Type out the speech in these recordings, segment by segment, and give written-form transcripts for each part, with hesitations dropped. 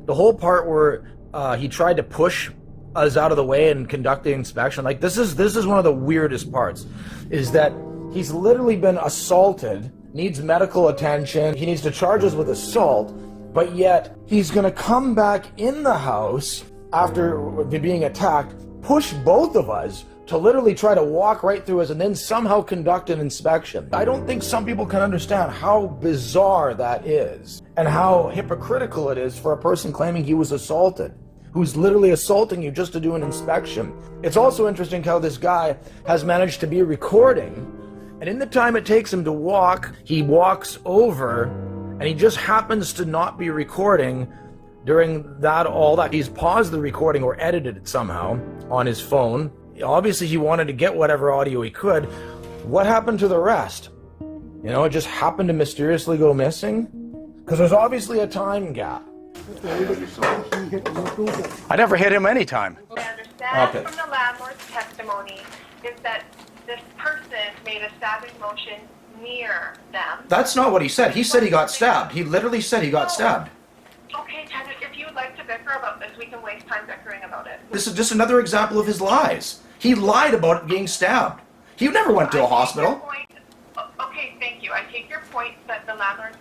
The whole part where he tried to push us out of the way and conduct the inspection, like this is one of the weirdest parts, is that he's literally been assaulted, needs medical attention, he needs to charge us with assault, but yet he's gonna come back in the house after being attacked, push both of us to literally try to walk right through us and then somehow conduct an inspection. I don't think some people can understand how bizarre that is and how hypocritical it is for a person claiming he was assaulted, who's literally assaulting you just to do an inspection. It's also interesting how this guy has managed to be recording, and in the time it takes him to walk, he walks over and he just happens to not be recording during all that. He's paused the recording or edited it somehow on his phone. Obviously he wanted to get whatever audio he could. What happened to the rest? You know, it just happened to mysteriously go missing? Because there's obviously a time gap. I never hit him any time. I understand from the landlord's testimony is that this person made a stabbing motion near them. That's not what he said. He said he got stabbed. He literally said he got stabbed. Okay, tenant, if you would like to bicker about this, we can waste time bickering about it. This is just another example of his lies. He lied about being stabbed. He never went to a hospital. Okay, thank you. I take your point that the landlord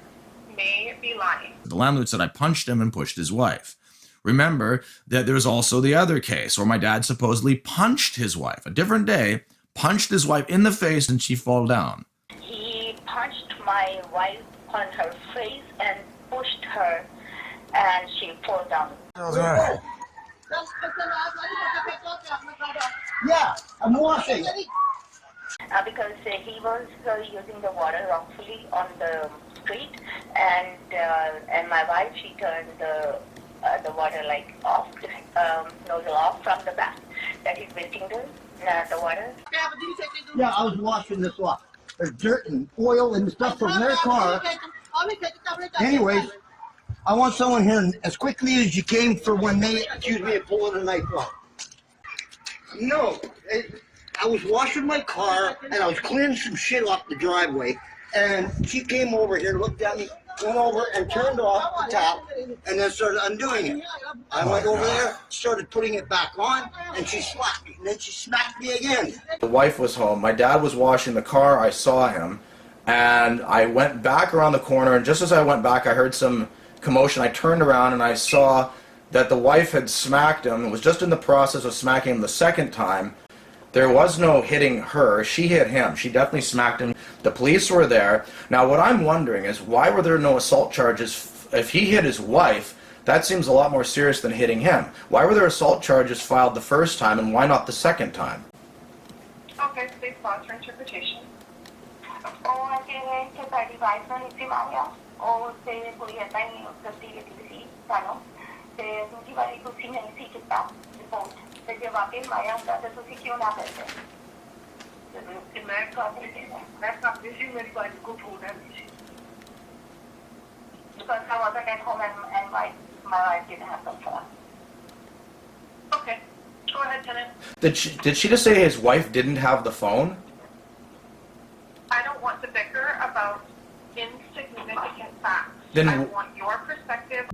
may be lying. The landlord said I punched him and pushed his wife. Remember that there's also the other case where my dad supposedly punched his wife. A different day, punched his wife in the face and she fell down. He punched my wife on her face and pushed her and she fell down. Yeah, I'm washing. Because he was using the water wrongfully on the street, and my wife, she turned the water like off, nozzle off from the back. That is wasting the water. Yeah, I was washing this off. There's dirt and oil and stuff from their car. Anyways, I want someone here as quickly as you came for when they accused me of pulling a knife out. No, I was washing my car and I was cleaning some shit off the driveway, and she came over here, looked at me, went over and turned off the tap and then started undoing it. I went over there, started putting it back on, and she slapped me, and then she smacked me again. The wife was home. My dad was washing the car. I saw him, and I went back around the corner, and just as I went back, I heard some commotion. I turned around and I saw that the wife had smacked him, was just in the process of smacking him the second time. There was no hitting her. She hit him. She definitely smacked him. The police were there. Now, what I'm wondering is, why were there no assault charges? If he hit his wife, that seems a lot more serious than hitting him. Why were there assault charges filed the first time, and why not the second time? Okay, please pause for interpretation. Because I wasn't at home and my wife didn't have the phone. Okay, go ahead, tenant. Did she just say his wife didn't have the phone? I don't want to bicker about insignificant facts. Then I want your perspective.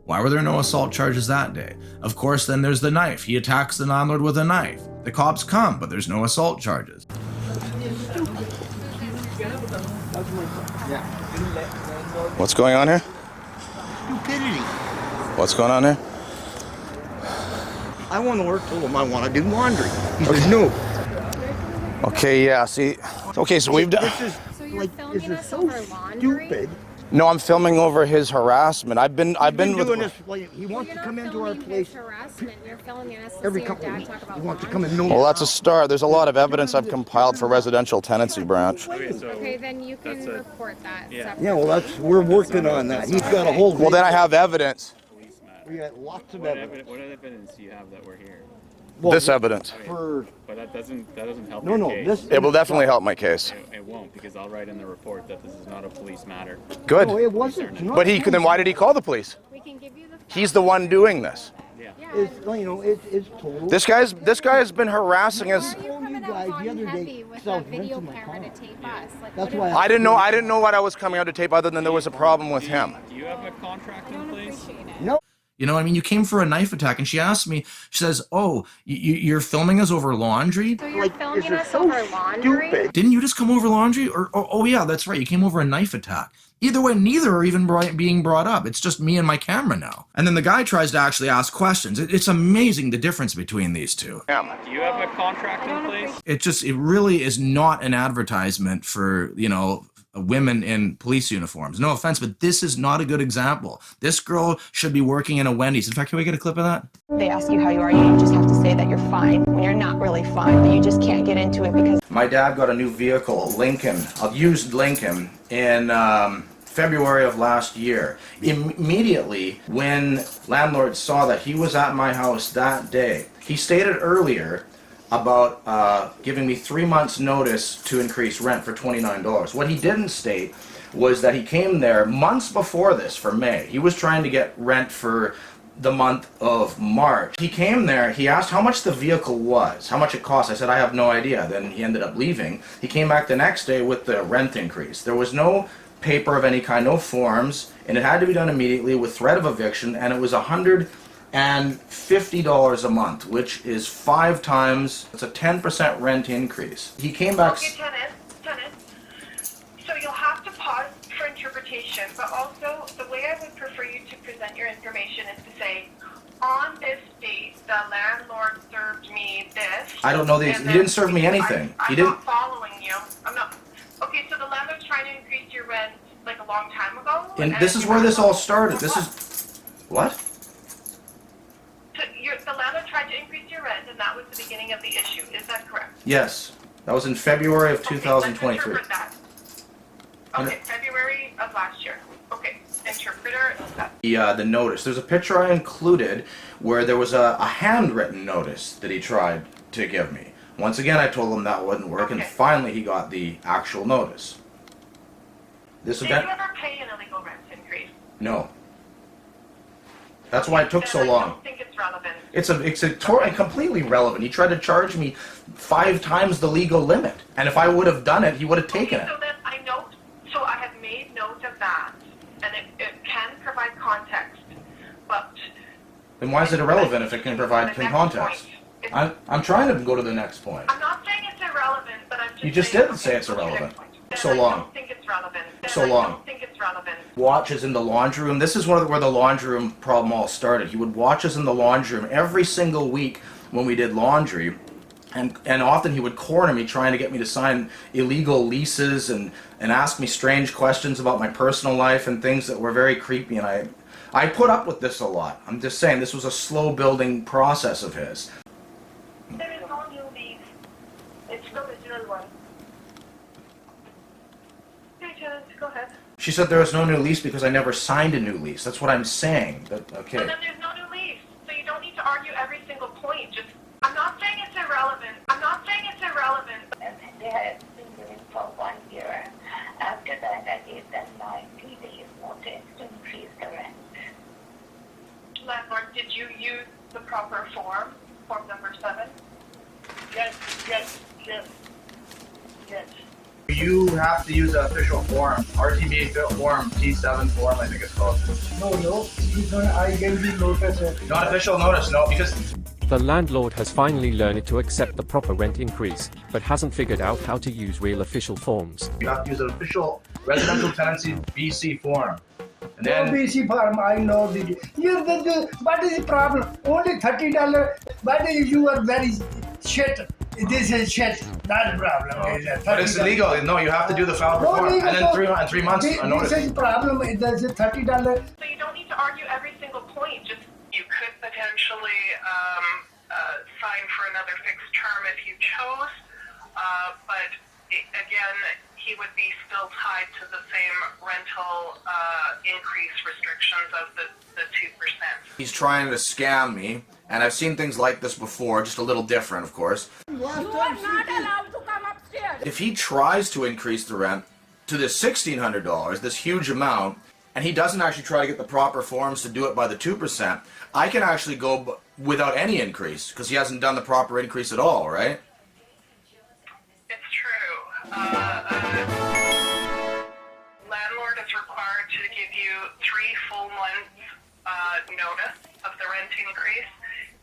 Why were there no assault charges that day? Of course, then there's the knife. He attacks the landlord with a knife. The cops come, but there's no assault charges. What's going on here? Stupidity. What's going on here? I want to work for him. I want to do laundry. He says no. Okay, yeah, see. Okay, so we've done. This is So you're like, filming this is us so over laundry? stupid. No, I'm filming over his harassment. I've been with. doing this. Like, he wants You're to not come into our filming place his harassment. You're filming us to every see your couple of dad weeks. talk about He wants to laundry. come and know. Well, that's a start. There's a lot of evidence I've compiled for residential tenancy branch. Okay, then you can report that separately. Yeah, well, we're working on that. He's got a whole. Well, then I have evidence. We got lots of What evidence. what evidence do you have that we're here? this evidence. But that doesn't help No, your no, case. this. It will definitely help my case. It won't, because I'll write in the report that this is not a police matter. Good. No, it wasn't. Not But then why did he call the police? We can give you the. He's the one doing this. Yeah. It's, you know, it's total. This guy has been harassing us. Why are you coming You guys out the other hot and day, heavy with so I a was video renting my camera car. to tape us? Like, That's what why is- I didn't know what I was coming out to tape other than there was a problem with him. Do you have a contract I in don't place? appreciate it. No. You know, I mean, you came for a knife attack, and she asked me, she says, oh, you're filming us over laundry? So you're Like, filming this is us so over laundry? stupid. Didn't you just come over laundry? Or oh yeah, that's right, you came over a knife attack. Either way, neither are even being brought up. It's just me and my camera now. And then the guy tries to actually ask questions. It's amazing the difference between these two. Do you have a contract I in don't place? It really is not an advertisement for, you know, women in police uniforms. No offense, but this is not a good example. This girl should be working in a Wendy's. In fact, can we get a clip of that? They ask you how you are, you just have to say that you're fine when you're not really fine, but you just can't get into it because My dad got a new vehicle, Lincoln, a used Lincoln, in February of last year. Immediately, when landlord saw that he was at my house that day, he stated earlier about giving me 3 months notice to increase rent for $29. What he didn't state was that he came there months before this for May. He was trying to get rent for the month of March. He came there, he asked how much the vehicle was, how much it cost. I said, I have no idea. Then he ended up leaving. He came back the next day with the rent increase. There was no paper of any kind, no forms, and it had to be done immediately with threat of eviction, and it was $150 a month, which is 5 times, it's a 10% rent increase. He came back... Okay, tenant. So you'll have to pause for interpretation, but also the way I would prefer you to present your information is to say, on this date, the landlord served me this. I don't know, he and then- didn't serve me anything. I'm He didn't... not following you. I'm not. Okay, so the landlord's trying to increase your rent like a long time ago? And this is where this all started. This is... What? So the landlord tried to increase your rent, and that was the beginning of the issue. Is that correct? Yes. That was in February of 2023. Okay, let's interpret that. Okay, February of last year. Okay, interpreter. The notice. There's a picture I included where there was a handwritten notice that he tried to give me. Once again, I told him that wouldn't work, and Okay. finally he got the actual notice. This Did you event... ever pay an illegal rent increase? No. That's why it took so Then I long. don't think it's relevant. It's completely relevant. He tried to charge me 5 times the legal limit, and if I would have done it, he would have taken Okay, it. so then I have made note of that, and it can provide context, but... Then why is it irrelevant if it can provide The next context? point is- I'm trying to go to the next point. I'm not saying it's irrelevant, but I'm just You just saying, did say it's go to the irrelevant. next point. Then So I long. don't think it's relevant. Then So I long. don't think it's relevant. Watches in the laundry room. This is where the laundry room problem all started. He would watch us in the laundry room every single week when we did laundry, and often he would corner me trying to get me to sign illegal leases and ask me strange questions about my personal life and things that were very creepy, and I put up with this a lot. I'm just saying this was a slow building process of his. There is no new lease. It's the original one. Okay, tenants, go ahead. She said there was no new lease because I never signed a new lease. That's what I'm saying. Okay. But then there's no new lease, so you don't need to argue every single point. Just, I'm not saying it's irrelevant. I'm not saying it's irrelevant. and they had been doing for 1 year. After that, I gave them 90 days notice to increase the rent. Landlord, did you use the proper form number 7? Yes. You have to use an official form, RTB form, T7 form, I think it's called. No, I gave you notice. Not official notice, no, because The landlord has finally learned to accept the proper rent increase, but hasn't figured out how to use real official forms. you have to use an official residential tenancy BC form. And then BC farm, I know the. What is the problem? Only $30. But you are very shit. This is shit. Not a problem. but it's illegal. No, you have to do the file form. And then 3 months a notice. This is problem. There's a $30. So you don't need to argue every single point. Just you could potentially sign for another fixed term if you chose, but again, he would be still tied to the same rental increase restrictions of the 2%. He's trying to scam me and I've seen things like this before, just a little different, of course. You are not allowed to come upstairs. If he tries to increase the rent to this $1,600, this huge amount, and he doesn't actually try to get the proper forms to do it by the 2%, I can actually go without any increase, because he hasn't done the proper increase at all, right? It's true. Landlord is required to give you 3 full months notice of the rent increase.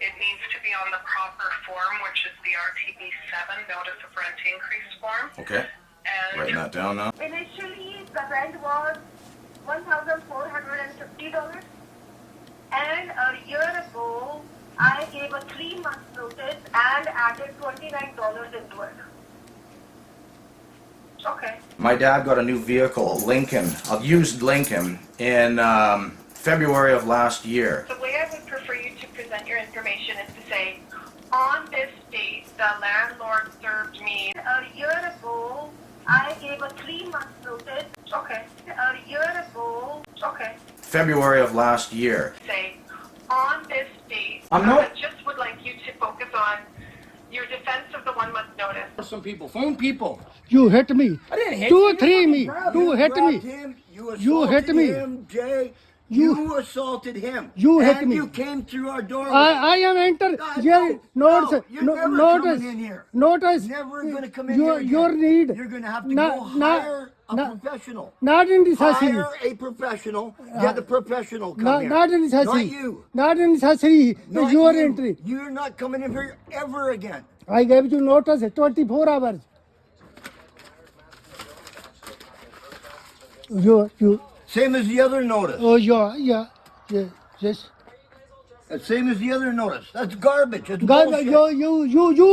It needs to be on the proper form, which is the RTB7 Notice of Rent Increase form. Okay. And Writing that down now. Initially, the rent was $1,450, and a year ago, I gave a 3-month notice and added $29 into it. Okay. My dad got a new vehicle, a Lincoln, a used Lincoln, in February of last year. the way I would prefer you to present your information is to say, on this date, the landlord served me. A year ago, I gave a 3-month notice. Okay. A year ago. Okay. February of last year. Say, on this date, I'm not- I just would like you to focus on your defense of the 1 month notice. Some people, phone people. You hit me. I didn't hit You you. three me. grabbed You him, hit grabbed me. him. You You hit assaulted me. him, Jay. You- You assaulted him. You hit and me. you came through our doorway. I am enter. God, Here, notice. you're never coming in here. Notice. Never going to come in your, here again. your need. You're going to have to Na- go na- hire a na- professional. Not in this Sassi. Hire a professional. Get a professional come Not, here. not in Sassi. Not you. Not in Sassi. Not Your you. entry. You're not coming in here ever again. I gave you notice 24 hours. You. Same as the other notice. Oh, yeah. Yes. Same as the other notice. That's garbage. It's Garbage. bullshit. You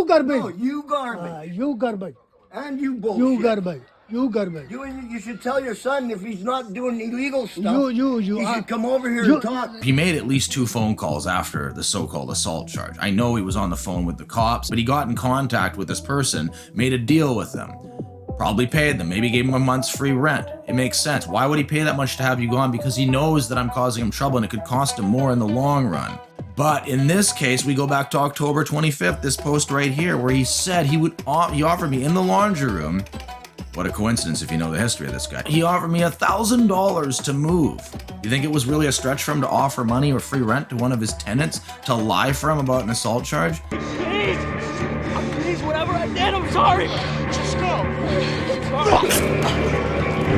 garbage. No, you garbage. You garbage. And you bullshit. You garbage. You garbage. You should tell your son if he's not doing illegal stuff. You. He should come over here you- and talk. He made at least 2 phone calls after the so-called assault charge. I know he was on the phone with the cops, but he got in contact with this person, made a deal with them. Probably paid them, maybe gave him a month's free rent. It makes sense. Why would he pay that much to have you gone? Because he knows that I'm causing him trouble and it could cost him more in the long run. But in this case, we go back to October 25th, this post right here, where he said he offered me in the laundry room. What a coincidence if you know the history of this guy. He offered me $1,000 to move. You think it was really a stretch for him to offer money or free rent to one of his tenants to lie for him about an assault charge? Please, whatever I did, I'm sorry. Just go. I'm sorry.